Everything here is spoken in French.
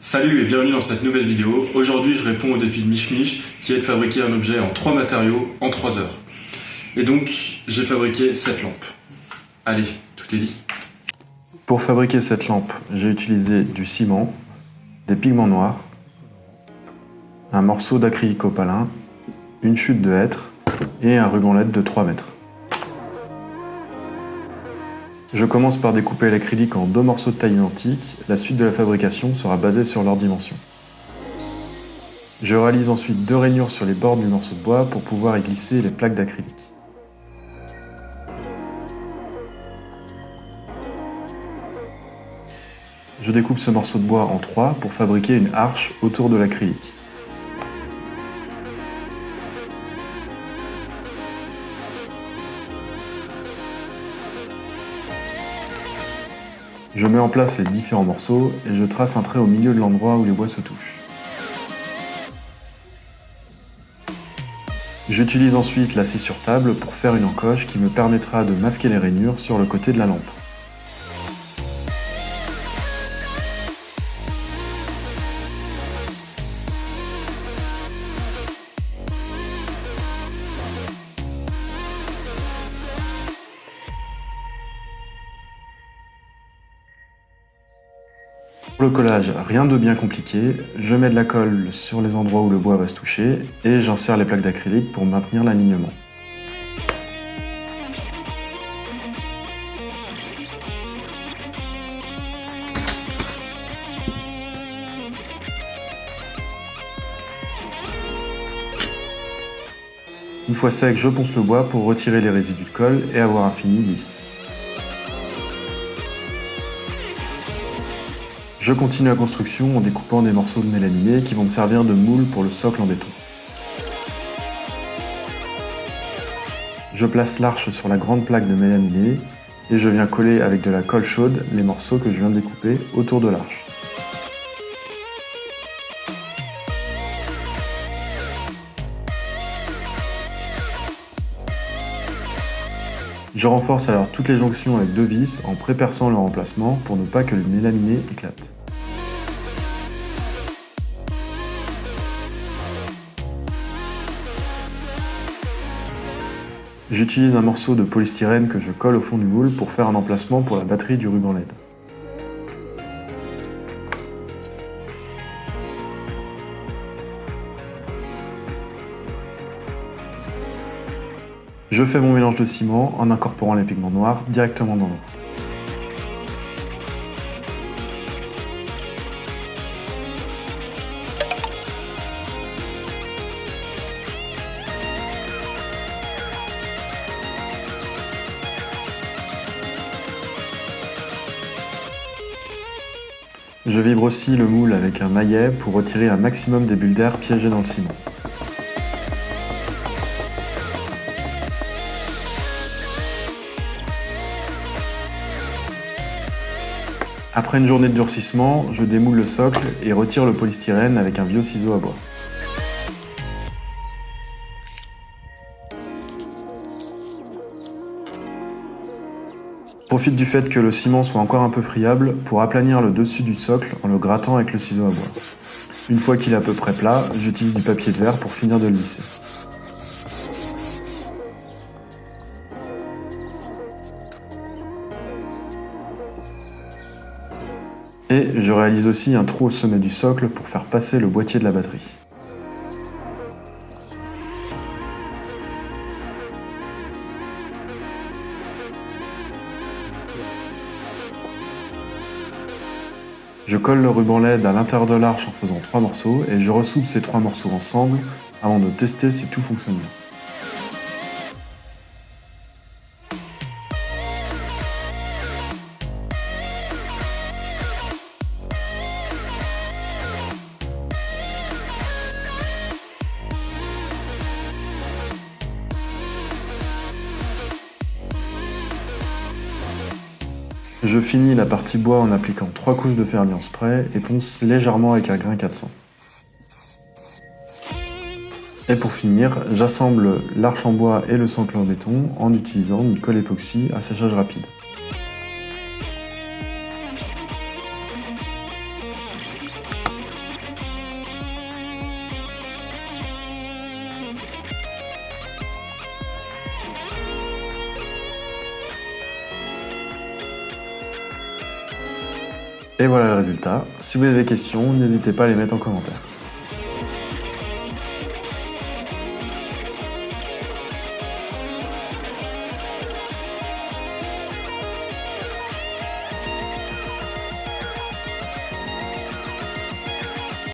Salut et bienvenue dans cette nouvelle vidéo. Aujourd'hui, je réponds au défi de Mich Mich qui est de fabriquer un objet en 3 matériaux en 3 heures. Et donc, j'ai fabriqué cette lampe. Allez, tout est dit. Pour fabriquer cette lampe, j'ai utilisé du ciment, des pigments noirs, un morceau d'acrylique opalin, une chute de hêtre et un ruban LED de 3 mètres. Je commence par découper l'acrylique en 2 morceaux de taille identique. La suite de la fabrication sera basée sur leurs dimensions. Je réalise ensuite 2 rainures sur les bords du morceau de bois pour pouvoir y glisser les plaques d'acrylique. Je découpe ce morceau de bois en 3 pour fabriquer une arche autour de l'acrylique. Je mets en place les différents morceaux et je trace un trait au milieu de l'endroit où les bois se touchent. J'utilise ensuite la scie sur table pour faire une encoche qui me permettra de masquer les rainures sur le côté de la lampe. Pour le collage, rien de bien compliqué, je mets de la colle sur les endroits où le bois va se toucher et j'insère les plaques d'acrylique pour maintenir l'alignement. Une fois sec, je ponce le bois pour retirer les résidus de colle et avoir un fini lisse. Je continue la construction en découpant des morceaux de mélaminé qui vont me servir de moule pour le socle en béton. Je place l'arche sur la grande plaque de mélaminé et je viens coller avec de la colle chaude les morceaux que je viens de découper autour de l'arche. Je renforce alors toutes les jonctions avec 2 vis en préperçant leur emplacement pour ne pas que le mélaminé éclate. J'utilise un morceau de polystyrène que je colle au fond du moule pour faire un emplacement pour la batterie du ruban LED. Je fais mon mélange de ciment en incorporant les pigments noirs directement dans l'eau. Je vibre aussi le moule avec un maillet pour retirer un maximum des bulles d'air piégées dans le ciment. Après une journée de durcissement, je démoule le socle et retire le polystyrène avec un vieux ciseau à bois. Je profite du fait que le ciment soit encore un peu friable pour aplanir le dessus du socle en le grattant avec le ciseau à bois. Une fois qu'il est à peu près plat, j'utilise du papier de verre pour finir de le lisser. Et je réalise aussi un trou au sommet du socle pour faire passer le boîtier de la batterie. Je colle le ruban LED à l'intérieur de l'arche en faisant 3 morceaux et je ressoude ces 3 morceaux ensemble avant de tester si tout fonctionne bien. Je finis la partie bois en appliquant 3 couches de vernis en spray et ponce légèrement avec un grain 400. Et pour finir, j'assemble l'arche en bois et le socle en béton en utilisant une colle époxy à séchage rapide. Et voilà le résultat. Si vous avez des questions, n'hésitez pas à les mettre en commentaire.